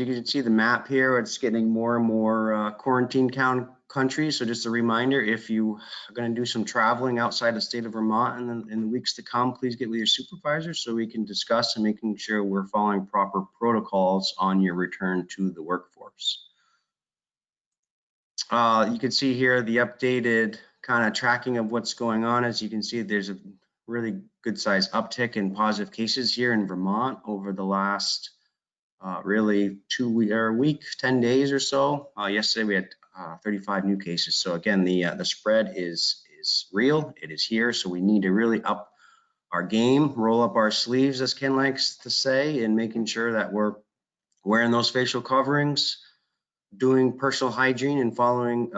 You can see the map here. It's getting more and more quarantine countries. So just a reminder, if you are going to do some traveling outside the state of Vermont in the weeks to come, please get with your supervisor so we can discuss and making sure we're following proper protocols on your return to the workforce. You can see here the updated kind of tracking of what's going on. As you can see, there's a really good size uptick in positive cases here in Vermont over the last really 10 days or so. Yesterday we had 35 new cases. So again, the spread is real. It is here. So we need to really up our game, roll up our sleeves, as Ken likes to say, and making sure that we're wearing those facial coverings, doing personal hygiene, and following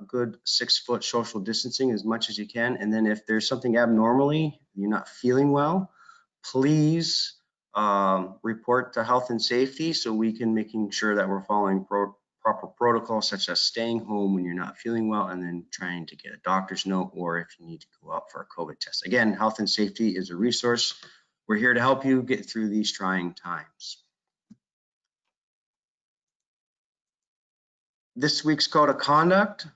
good 6-foot social distancing as much as you can. And then if there's something abnormally, you're not feeling well, please report to health and safety so we can making sure that we're following proper protocols, such as staying home when you're not feeling well, and then trying to get a doctor's note, or if you need to go out for a COVID test. Again, health and safety is a resource. We're here to help you get through these trying times. This week's code of conduct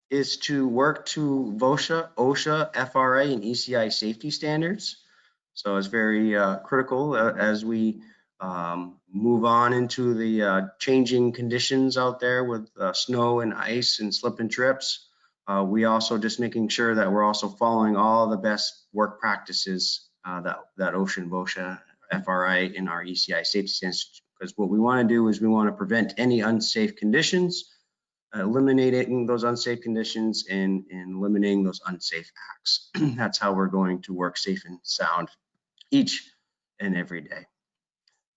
is to work to OSHA, FRA, and ECI safety standards. So it's very critical as we move on into the changing conditions out there with snow and ice and slip and trips. We also just making sure that we're also following all the best work practices that OSHA, FRA, and our ECI safety standards. Because what we want to do is we want to prevent any unsafe conditions, eliminating those unsafe conditions, and eliminating those unsafe acts. That's how we're going to work safe and sound each and every day.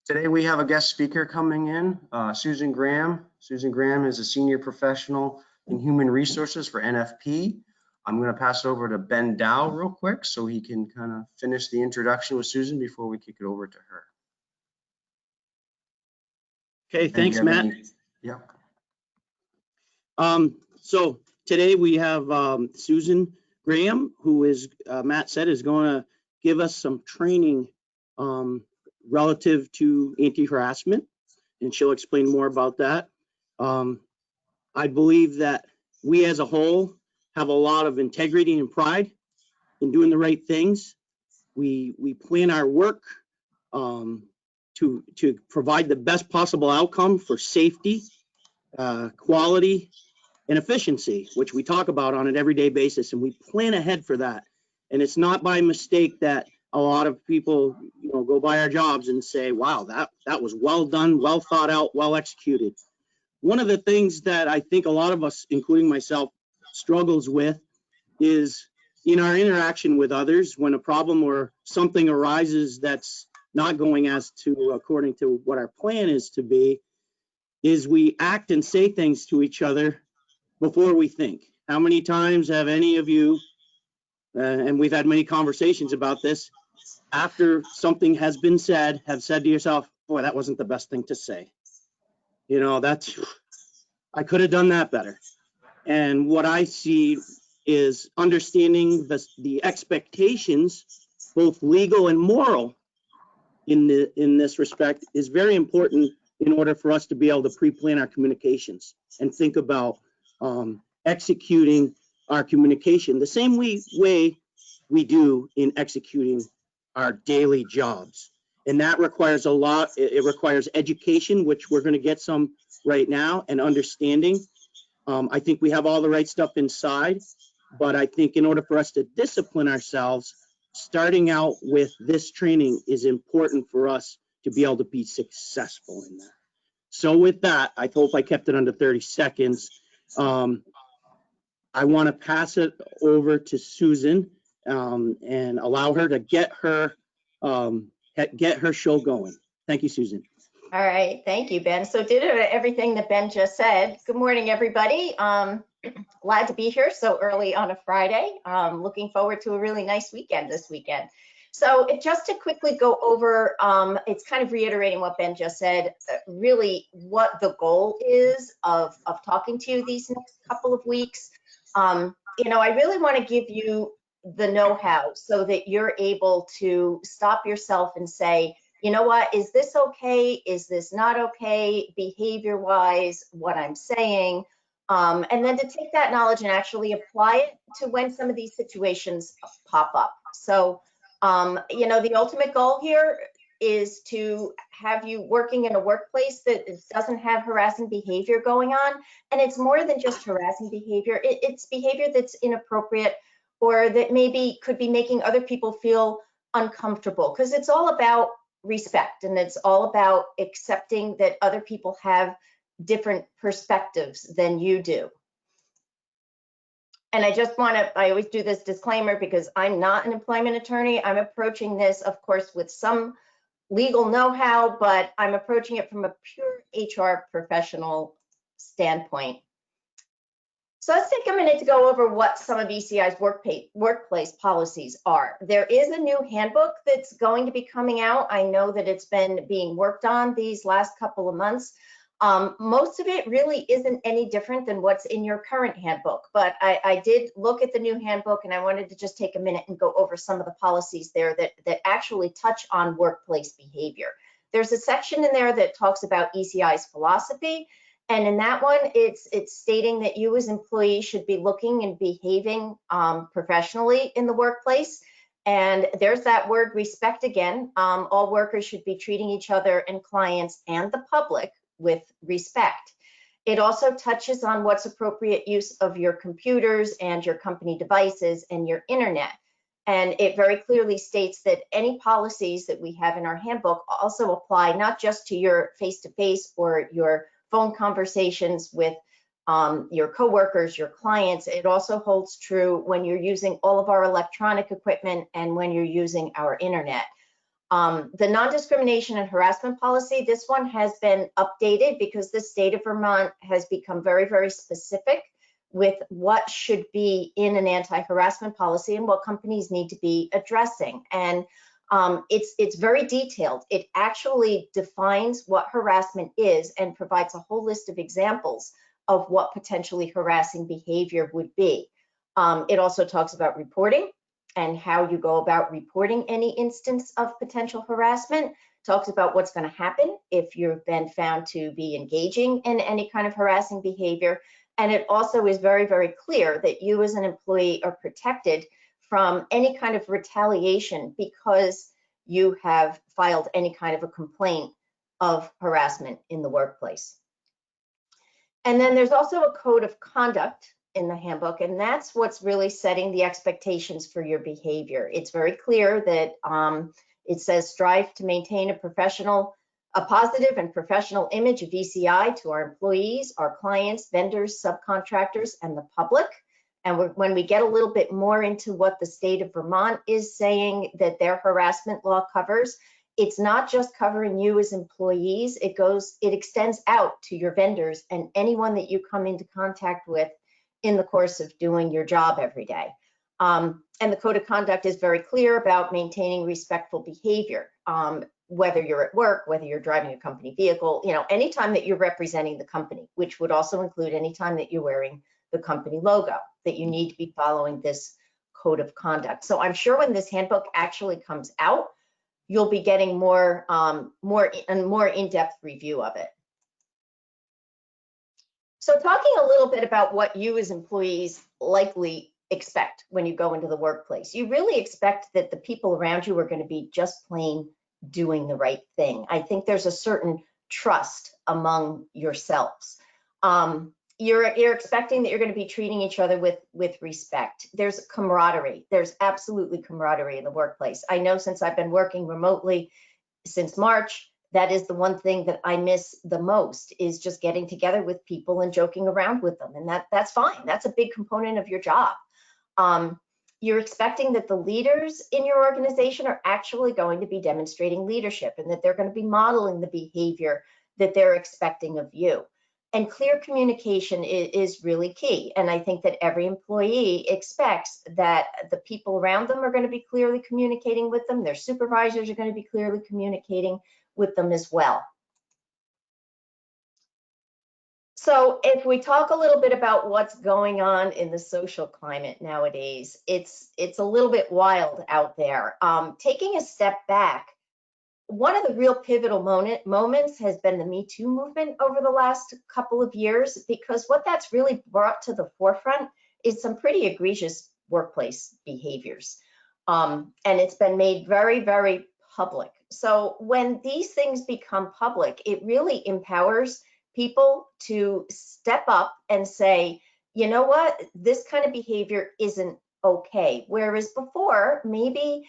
Today we have a guest speaker coming in, Susan Graham. Susan Graham is a senior professional in human resources for NFP. I'm going to pass it over to Ben Dow real quick so he can kind of finish the introduction with Susan before we kick it over to her. Okay, thanks, Matt. Yeah. So today we have Susan Graham, who is, Matt said, is going to give us some training relative to anti-harassment, and she'll explain more about that. I believe that we as a whole have a lot of integrity and pride in doing the right things. We plan our work to provide the best possible outcome for safety, quality, and efficiency, which we talk about on an everyday basis, and we plan ahead for that. And it's not by mistake that a lot of people, go by our jobs and say, wow, that was well done, well thought out, well executed. One of the things that I think a lot of us, including myself, struggles with is in our interaction with others, when a problem or something arises that's not going according to what our plan is to be, is we act and say things to each other before we think. How many times have any of you, and we've had many conversations about this, after something has been said, have said to yourself, boy, that wasn't the best thing to say. I could have done that better. And what I see is understanding the expectations, both legal and moral, in this respect is very important in order for us to be able to pre-plan our communications and think about executing our communication the same way we do in executing our daily jobs. And that requires a lot. It requires education, which we're going to get some right now, and understanding. I think we have all the right stuff inside, but I think in order for us to discipline ourselves, starting out with this training is important for us to be able to be successful in that. So with that, I hope I kept it under 30 seconds. I want to pass it over to Susan and allow her to get her show going. Thank you, Susan. All right, thank you, Ben. So did everything that Ben just said. Good morning, everybody. Glad to be here so early on a Friday. Looking forward to a really nice weekend this weekend. So just to quickly go over, it's kind of reiterating what Ben just said, really what the goal is of talking to you these next couple of weeks. I really want to give you the know-how so that you're able to stop yourself and say, you know what, is this okay? Is this not okay behavior wise, what I'm saying? And then to take that knowledge and actually apply it to when some of these situations pop up. So, you know, the ultimate goal here is to have you working in a workplace that doesn't have harassing behavior going on. And it's more than just harassing behavior. It's behavior that's inappropriate or that maybe could be making other people feel uncomfortable, because it's all about respect and it's all about accepting that other people have different perspectives than you do. And I just want to, I always do this disclaimer because I'm not an employment attorney. I'm approaching this, of course, with some legal know-how, but I'm approaching it from a pure HR professional standpoint. So let's take a minute to go over what some of ECI's workplace policies are. There is a new handbook that's going to be coming out. I know that it's been being worked on these last couple of months. Most of it really isn't any different than what's in your current handbook, but I did look at the new handbook and I wanted to just take a minute and go over some of the policies there that actually touch on workplace behavior. There's a section in there that talks about ECI's philosophy. And in that one, it's stating that you as employees should be looking and behaving professionally in the workplace. And there's that word respect again. All workers should be treating each other and clients and the public with respect. It also touches on what's appropriate use of your computers and your company devices and your internet. And it very clearly states that any policies that we have in our handbook also apply not just to your face-to-face or your phone conversations with your coworkers, your clients. It also holds true when you're using all of our electronic equipment and when you're using our internet. The non-discrimination and harassment policy, this one has been updated because the state of Vermont has become very, very specific with what should be in an anti-harassment policy and what companies need to be addressing. And it's very detailed. It actually defines what harassment is and provides a whole list of examples of what potentially harassing behavior would be. It also talks about reporting and how you go about reporting any instance of potential harassment, talks about what's going to happen if you've been found to be engaging in any kind of harassing behavior. And it also is very, very clear that you as an employee are protected from any kind of retaliation because you have filed any kind of a complaint of harassment in the workplace. And then there's also a code of conduct in the handbook, and that's what's really setting the expectations for your behavior. It's very clear that it says strive to maintain a positive and professional image of ECI to our employees, our clients, vendors, subcontractors, and the public. And when we get a little bit more into what the state of Vermont is saying that their harassment law covers, it's not just covering you as employees, it extends out to your vendors and anyone that you come into contact with in the course of doing your job every day. And the code of conduct is very clear about maintaining respectful behavior, whether you're at work, whether you're driving a company vehicle, you know, anytime that you're representing the company, which would also include any time that you're wearing the company logo, that you need to be following this code of conduct. So I'm sure when this handbook actually comes out, you'll be getting more in-depth review of it. So talking a little bit about what you as employees likely expect when you go into the workplace. You really expect that the people around you are going to be just plain doing the right thing. I think there's a certain trust among yourselves. You're expecting that you're going to be treating each other with respect. There's camaraderie. There's absolutely camaraderie in the workplace. I know since I've been working remotely since March, that is the one thing that I miss the most, is just getting together with people and joking around with them. And that's fine. That's a big component of your job. You're expecting that the leaders in your organization are actually going to be demonstrating leadership and that they're going to be modeling the behavior that they're expecting of you. And clear communication is really key. And I think that every employee expects that the people around them are going to be clearly communicating with them. Their supervisors are going to be clearly communicating with them as well. So if we talk a little bit about what's going on in the social climate nowadays, it's a little bit wild out there. Taking a step back, one of the real pivotal moments has been the Me Too movement over the last couple of years, because what that's really brought to the forefront is some pretty egregious workplace behaviors. And it's been made very, very public. So when these things become public, it really empowers people to step up and say, you know what, this kind of behavior isn't okay. Whereas before, maybe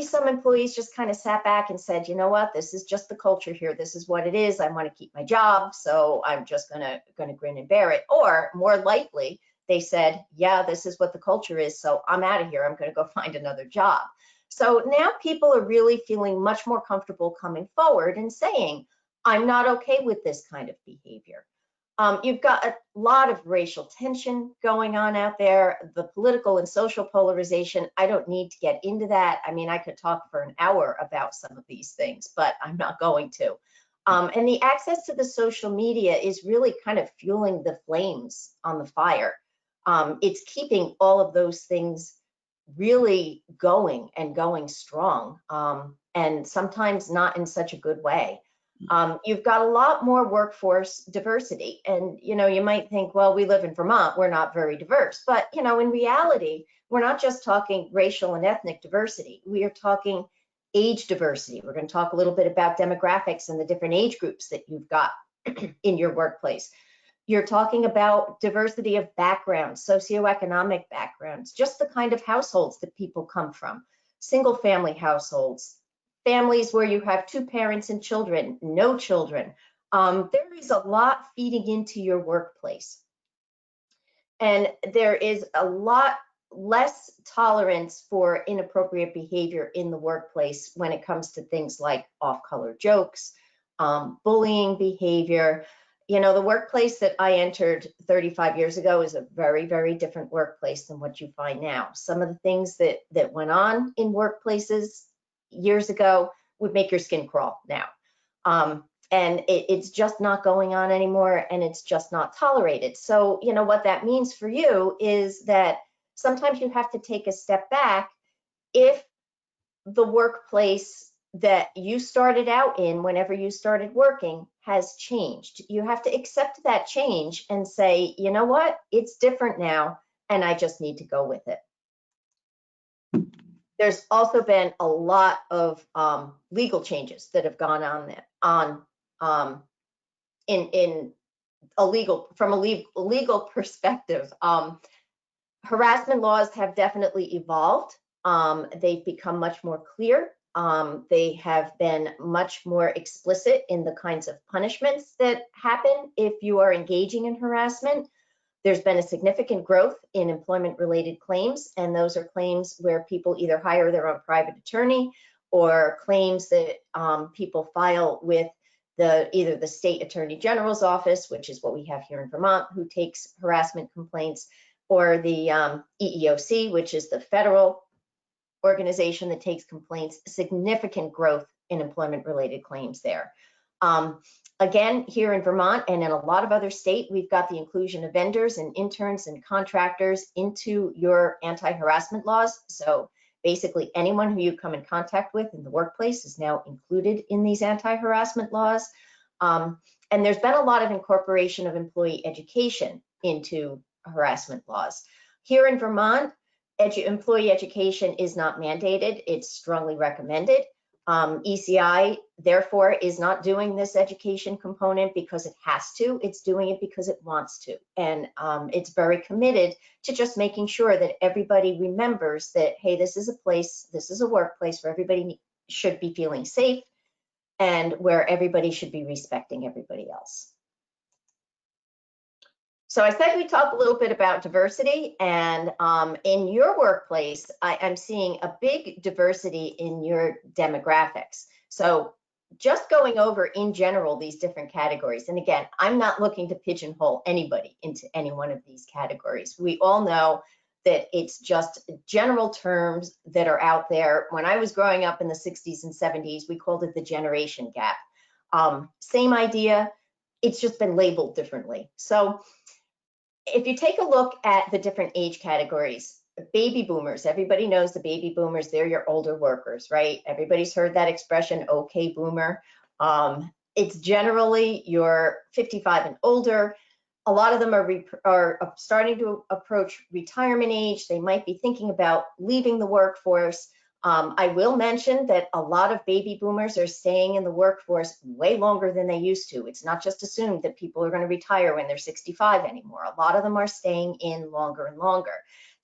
some employees just kind of sat back and said, you know what, this is just the culture here. This is what it is. I want to keep my job, so I'm just gonna grin and bear it. Or more likely, they said, yeah, this is what the culture is, so I'm out of here. I'm gonna go find another job. So now people are really feeling much more comfortable coming forward and saying, I'm not okay with this kind of behavior. You've got a lot of racial tension going on out there, the political and social polarization. I don't need to get into that. I mean, I could talk for an hour about some of these things, but I'm not going to. And the access to the social media is really kind of fueling the flames on the fire. It's keeping all of those things really going and going strong, and sometimes not in such a good way. You've got a lot more workforce diversity, and you might think, well, we live in Vermont, we're not very diverse, but in reality, we're not just talking racial and ethnic diversity. We are talking age diversity. We're going to talk a little bit about demographics and the different age groups that you've got in your workplace. You're talking about diversity of backgrounds, socioeconomic backgrounds, just the kind of households that people come from, single family households, families where you have two parents and children, no children. There is a lot feeding into your workplace. And there is a lot less tolerance for inappropriate behavior in the workplace when it comes to things like off-color jokes, bullying behavior. The workplace that I entered 35 years ago is a very, very different workplace than what you find now. Some of the things that went on in workplaces years ago would make your skin crawl now. And it's just not going on anymore, and it's just not tolerated. So, what that means for you is that sometimes you have to take a step back if the workplace that you started out in whenever you started working has changed. You have to accept that change and say, you know what, it's different now, and I just need to go with it. There's also been a lot of legal changes that have gone on from a legal perspective. Harassment laws have definitely evolved. They've become much more clear. They have been much more explicit in the kinds of punishments that happen if you are engaging in harassment. There's been a significant growth in employment-related claims, and those are claims where people either hire their own private attorney or claims that people file with either the state attorney general's office, which is what we have here in Vermont, who takes harassment complaints, or the EEOC, which is the federal organization that takes complaints. Significant growth in employment-related claims there. Again, here in Vermont and in a lot of other states, we've got the inclusion of vendors and interns and contractors into your anti-harassment laws. So basically anyone who you come in contact with in the workplace is now included in these anti-harassment laws. And there's been a lot of incorporation of employee education into harassment laws. Here in Vermont, employee education is not mandated, it's strongly recommended. ECI, therefore, is not doing this education component because it has to. It's doing it because it wants to. And it's very committed to just making sure that everybody remembers that, hey, this is a place, this is a workplace where everybody should be feeling safe and where everybody should be respecting everybody else. So I said we'd talk a little bit about diversity, and in your workplace, I'm seeing a big diversity in your demographics. So just going over in general these different categories, and again, I'm not looking to pigeonhole anybody into any one of these categories. We all know that it's just general terms that are out there. When I was growing up in the 60s and 70s, we called it the generation gap. Same idea, it's just been labeled differently. So if you take a look at the different age categories, baby boomers, everybody knows the baby boomers, they're your older workers, right? Everybody's heard that expression, okay, boomer. It's generally you're 55 and older. A lot of them are starting to approach retirement age. They might be thinking about leaving the workforce. I will mention that a lot of baby boomers are staying in the workforce way longer than they used to. It's not just assumed that people are going to retire when they're 65 anymore. A lot of them are staying in longer and longer.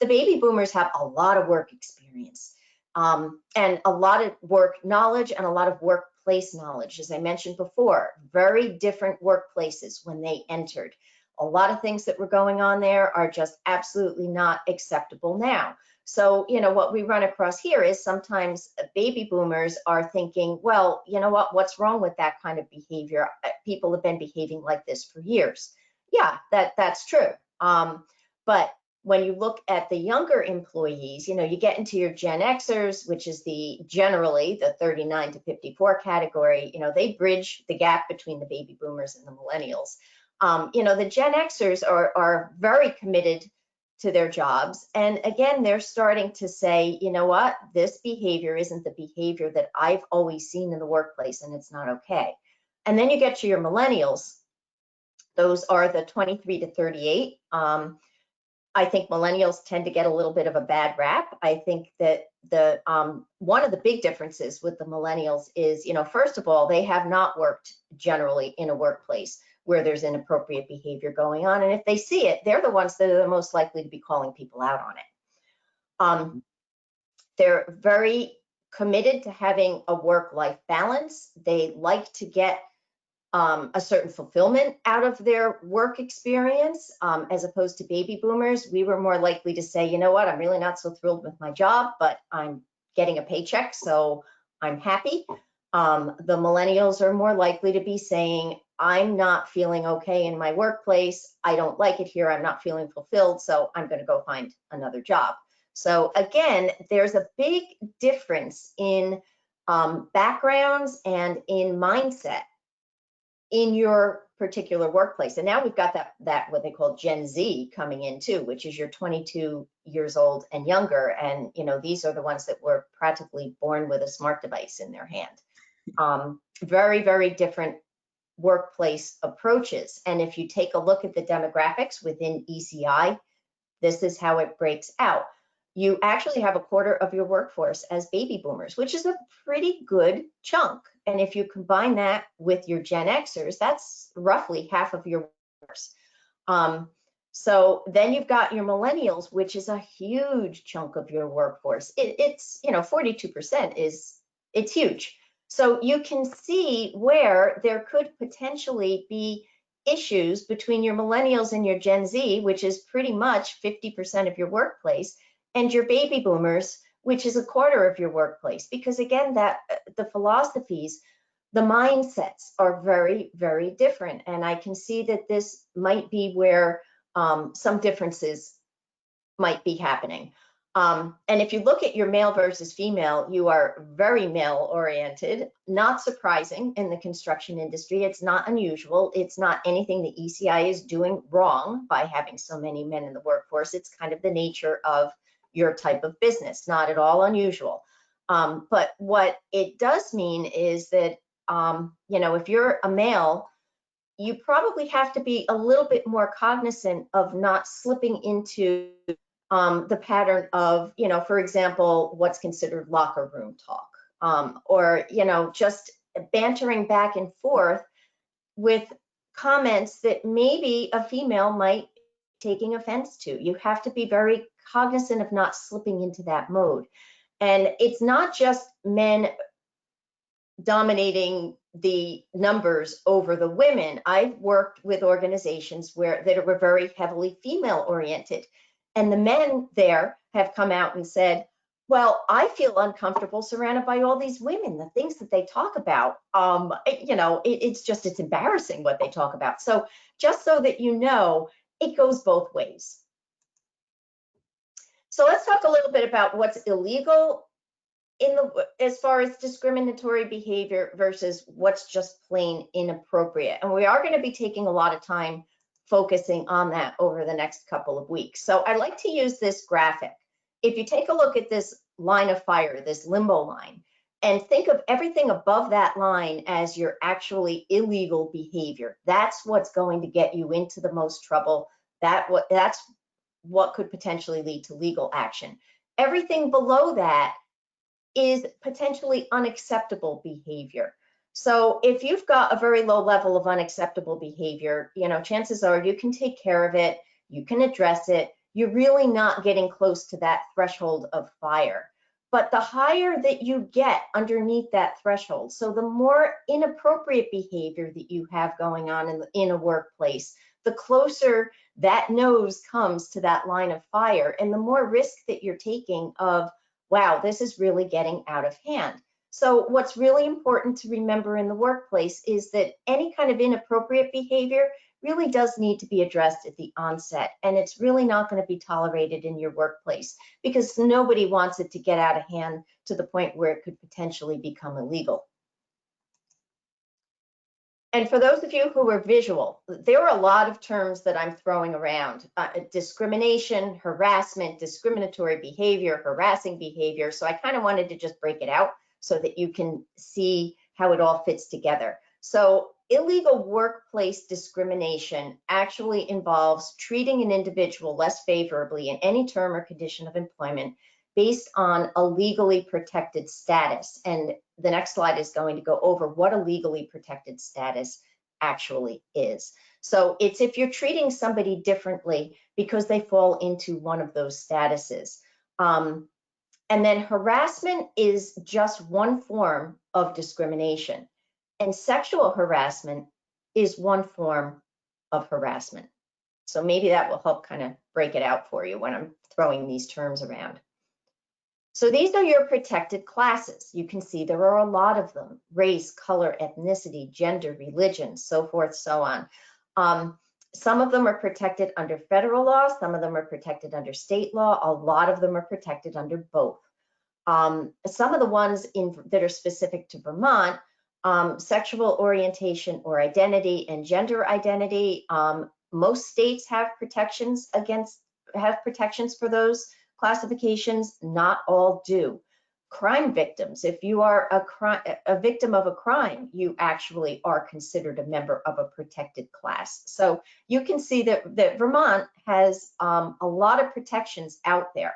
The baby boomers have a lot of work experience and a lot of work knowledge and a lot of workplace knowledge. As I mentioned before, very different workplaces when they entered. A lot of things that were going on there are just absolutely not acceptable now. So, you know, what we run across here is sometimes baby boomers are thinking, well, you know what's wrong with that kind of behavior? People have been behaving like this for years. Yeah, that's true. But when you look at the younger employees, you know, you get into your Gen Xers, which is generally the 39 to 54 category, you know, they bridge the gap between the baby boomers and the millennials. You know, the Gen Xers are very committed to their jobs. And again, they're starting to say, you know what, this behavior isn't the behavior that I've always seen in the workplace, and it's not okay. And then you get to your millennials. Those are the 23 to 38. I think millennials tend to get a little bit of a bad rap. I think that one of the big differences with the millennials is, you know, first of all, they have not worked generally in a workplace where there's inappropriate behavior going on. And if they see it, they're the ones that are the most likely to be calling people out on it. They're very committed to having a work-life balance. They like to get a certain fulfillment out of their work experience, as opposed to baby boomers. We were more likely to say, you know what, I'm really not so thrilled with my job, but I'm getting a paycheck, so I'm happy. The millennials are more likely to be saying, I'm not feeling okay in my workplace. I don't like it here. I'm not feeling fulfilled, so I'm going to go find another job. So again, there's a big difference in backgrounds and in mindset in your particular workplace. And now we've got that what they call Gen Z coming in too, which is your 22 years old and younger. And, you know, these are the ones that were practically born with a smart device in their hand. Very, very different workplace approaches. And if you take a look at the demographics within ECI, this is how it breaks out. You actually have a quarter of your workforce as baby boomers, which is a pretty good chunk. And if you combine that with your Gen Xers, that's roughly half of your workforce. So then you've got your millennials, which is a huge chunk of your workforce. It's, you know, 42% it's huge. So you can see where there could potentially be issues between your millennials and your Gen Z, which is pretty much 50% of your workplace, and your baby boomers, which is a quarter of your workplace. Because again, the philosophies, the mindsets are very, very different. And I can see that this might be where some differences might be happening. And if you look at your male versus female, you are very male oriented, not surprising in the construction industry. It's not unusual. It's not anything the ECI is doing wrong by having so many men in the workforce. It's kind of the nature of your type of business, not at all unusual. But what it does mean is that, you know, if you're a male, you probably have to be a little bit more cognizant of not slipping into the pattern of, you know, for example, what's considered locker room talk, or, you know, just bantering back and forth with comments that maybe a female might be taking offense to. You have to be very cognizant of not slipping into that mode. And it's not just men dominating the numbers over the women. I've worked with organizations that were very heavily female oriented. And the men there have come out and said, well, I feel uncomfortable surrounded by all these women, the things that they talk about, you know, it's embarrassing what they talk about. So just so that you know, it goes both ways. So let's talk a little bit about what's illegal as far as discriminatory behavior versus what's just plain inappropriate. And we are going to be taking a lot of time focusing on that over the next couple of weeks. So I like to use this graphic. if you take a look at this line of fire, this limbo line, and think of everything above that line as your actually illegal behavior, that's what's going to get you into the most trouble. That's what could potentially lead to legal action. Everything below that is potentially unacceptable behavior. So if you've got a very low level of unacceptable behavior, chances are you can take care of it, you can address it, you're really not getting close to that threshold of fire. But the higher that you get underneath that threshold, so the more inappropriate behavior that you have going on in a workplace, the closer that nose comes to that line of fire, and the more risk that you're taking of, wow, this is really getting out of hand. So what's really important to remember in the workplace is that any kind of inappropriate behavior really does need to be addressed at the onset, and it's really not going to be tolerated in your workplace because nobody wants it to get out of hand to the point where it could potentially become illegal. And for those of you who are visual, there are a lot of terms that I'm throwing around. Discrimination, harassment, discriminatory behavior, harassing behavior. So I kind of wanted to just break it out so that you can see how it all fits together. So illegal workplace discrimination actually involves treating an individual less favorably in any term or condition of employment based on a legally protected status. And the next slide is going to go over what a legally protected status actually is. So it's if you're treating somebody differently because they fall into one of those statuses. And then harassment is just one form of discrimination. And sexual harassment is one form of harassment. So maybe that will help kind of break it out for you when I'm throwing these terms around. So these are your protected classes. You can see there are a lot of them: race, color, ethnicity, gender, religion, so forth, so on. Some of them are protected under federal law, some of them are protected under state law, a lot of them are protected under both. Some of the ones that are specific to Vermont, sexual orientation or identity and gender identity, most states have protections for those classifications, not all do. Crime victims, if you are a victim of a crime, you actually are considered a member of a protected class. So you can see that Vermont has a lot of protections out there.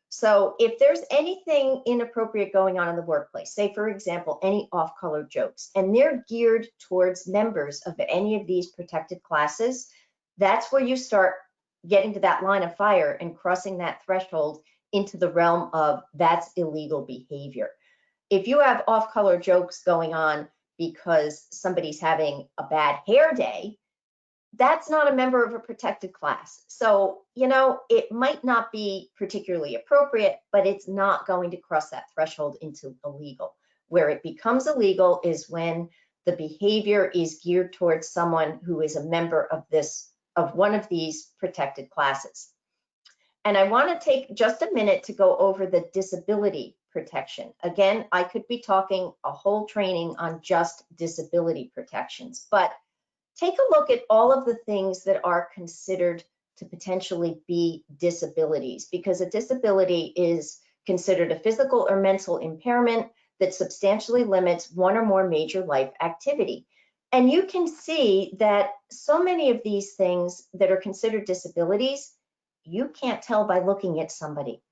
So if there's anything inappropriate going on in the workplace, say for example, any off-color jokes, and they're geared towards members of any of these protected classes, that's where you start getting to that line of fire and crossing that threshold into the realm of that's illegal behavior. If you have off-color jokes going on because somebody's having a bad hair day, that's not a member of a protected class. So, it might not be particularly appropriate, but it's not going to cross that threshold into illegal. Where it becomes illegal is when the behavior is geared towards someone who is a member of one of these protected classes. And I want to take just a minute to go over the disability protection. Again, I could be talking a whole training on just disability protections, but take a look at all of the things that are considered to potentially be disabilities, because a disability is considered a physical or mental impairment that substantially limits one or more major life activity. And you can see that so many of these things that are considered disabilities, you can't tell by looking at somebody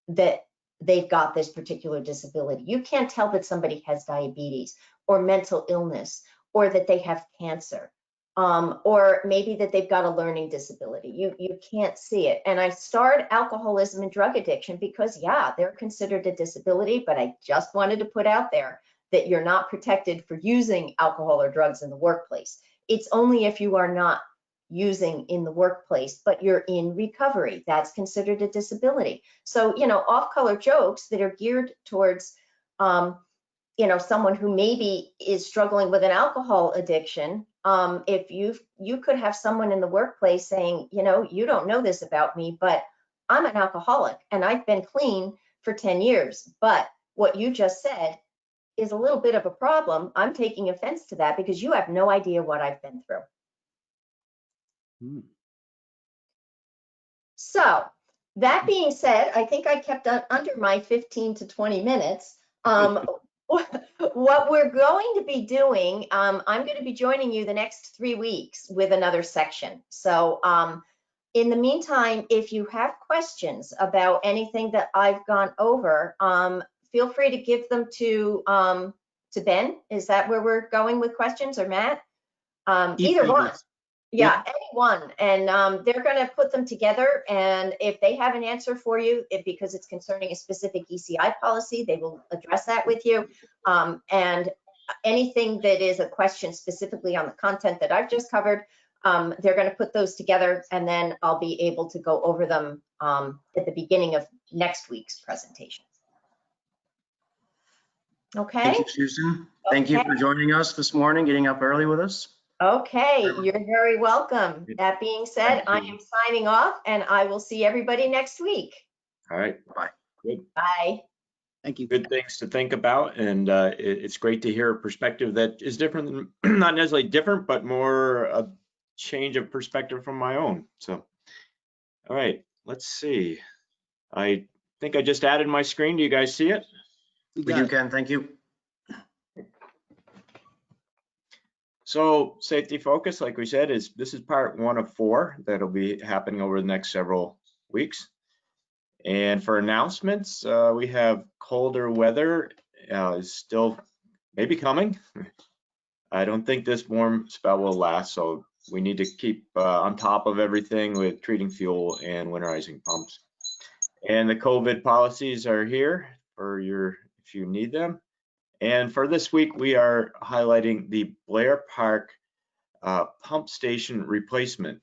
that they've got this particular disability. You can't tell that somebody has diabetes or mental illness or that they have cancer, or maybe that they've got a learning disability. You can't see it. And I starred alcoholism and drug addiction because, yeah, they're considered a disability, but I just wanted to put out there that you're not protected for using alcohol or drugs in the workplace. It's only if you are not using in the workplace, but you're in recovery, that's considered a disability. So, off-color jokes that are geared towards, someone who maybe is struggling with an alcohol addiction. If you could have someone in the workplace saying, you don't know this about me, but I'm an alcoholic and I've been clean for 10 years. But what you just said is a little bit of a problem. I'm taking offense to that because you have no idea what I've been through. So That being said, I think I kept under my 15 to 20 minutes. What we're going to be doing, I'm going to be joining you the next 3 weeks with another section. So in the meantime, if you have questions about anything that I've gone over, feel free to give them to Ben. Is that where we're going with questions, or Matt? Either one. Yeah, anyone. And they're going to put them together. And if they have an answer for you, because it's concerning a specific ECI policy, they will address that with you. And anything that is a question specifically on the content that I've just covered, they're going to put those together, and then I'll be able to go over them at the beginning of next week's presentation. Okay. Thank you, Susan. Thank you for joining us this morning, getting up early with us. Okay, you're very welcome. That being said, I am signing off, and I will see everybody next week. All right. Bye. Good. Bye. Thank you. Good things to think about, and it's great to hear a perspective that is different, than, not necessarily different, but more a change of perspective from my own. So, all right, let's see. I think I just added my screen. Do you guys see it? We do, Ken. Thank you. So safety focus, like we said, this is part 1 of 4 that'll be happening over the next several weeks. And for announcements, we have colder weather is still maybe coming. I don't think this warm spell will last, so we need to keep on top of everything with treating fuel and winterizing pumps. And the COVID policies are here for if you need them. And for this week, we are highlighting the Blair Park pump station replacement.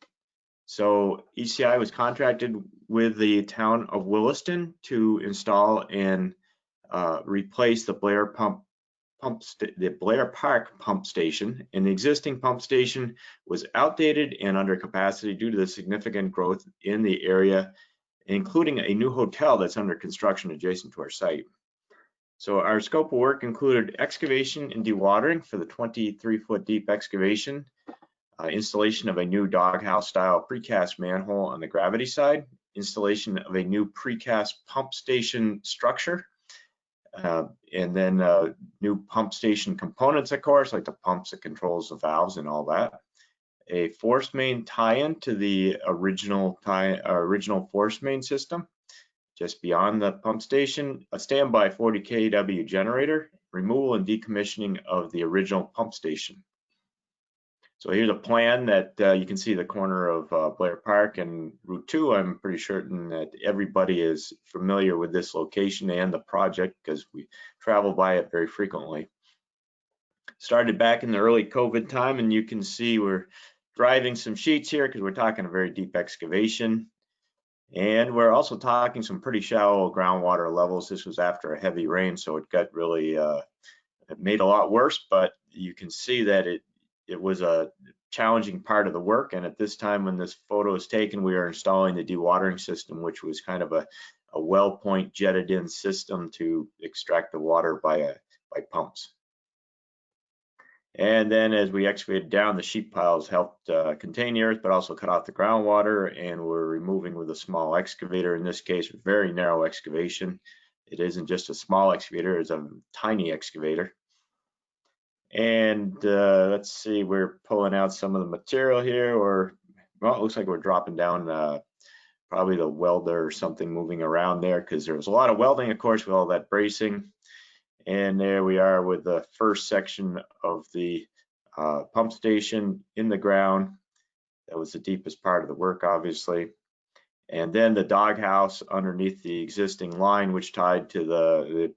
So ECI was contracted with the town of Williston to install and replace the Blair Park pump station. And the existing pump station was outdated and under capacity due to the significant growth in the area, including a new hotel that's under construction adjacent to our site. So our scope of work included excavation and dewatering for the 23-foot deep excavation, installation of a new doghouse style precast manhole on the gravity side, installation of a new precast pump station structure, and then new pump station components, of course, like the pumps that controls the valves and all that. A force main tie-in to the original force main system. Just beyond the pump station, a standby 40 kW generator, removal and decommissioning of the original pump station. So here's a plan that you can see the corner of Blair Park and Route 2. I'm pretty certain that everybody is familiar with this location and the project because we travel by it very frequently. Started back in the early COVID time, and you can see we're driving some sheets here because we're talking a very deep excavation. And we're also talking some pretty shallow groundwater levels. This was after a heavy rain, so it got really, it made a lot worse, but you can see that it was a challenging part of the work. And at this time when this photo is taken, we are installing the dewatering system, which was kind of a well point jetted in system to extract the water by pumps. And then as we excavated down, the sheet piles helped contain the earth, but also cut off the groundwater, and we're removing with a small excavator. In this case, a very narrow excavation. It isn't just a small excavator, it's a tiny excavator. And let's see, we're pulling out some of the material here, or, well, it looks like we're dropping down probably the welder or something moving around there, because there was a lot of welding, of course, with all that bracing. And there we are with the first section of the pump station in the ground. That was the deepest part of the work, obviously. And then the doghouse underneath the existing line, which tied to the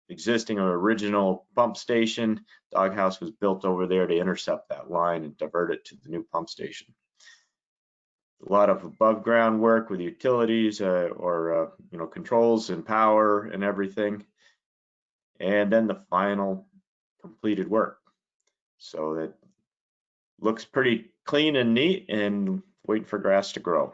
existing or original pump station. Doghouse was built over there to intercept that line and divert it to the new pump station. A lot of above ground work with utilities or controls and power and everything. And then the final completed work. So that looks pretty clean and neat and waiting for grass to grow.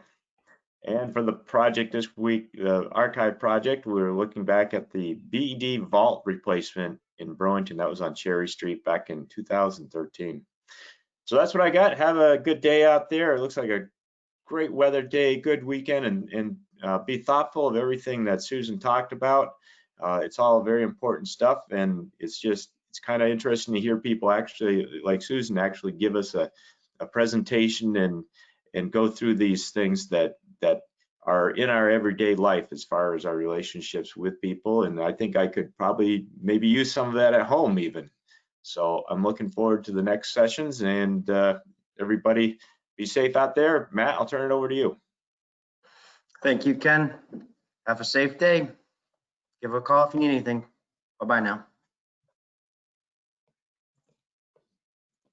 And for the project this week, the archive project, we're looking back at the BED vault replacement in Burlington. That was on Cherry Street back in 2013. So that's what I got. Have a good day out there. It looks like a great weather day, good weekend, and be thoughtful of everything that Susan talked about. It's all very important stuff, and it's kind of interesting to hear people actually, like Susan, actually give us a presentation and go through these things that are in our everyday life as far as our relationships with people. And I think I could probably maybe use some of that at home even. So I'm looking forward to the next sessions, and everybody be safe out there. Matt, I'll turn it over to you. Thank you, Ken. Have a safe day. Give a call if you need anything. Bye-bye now.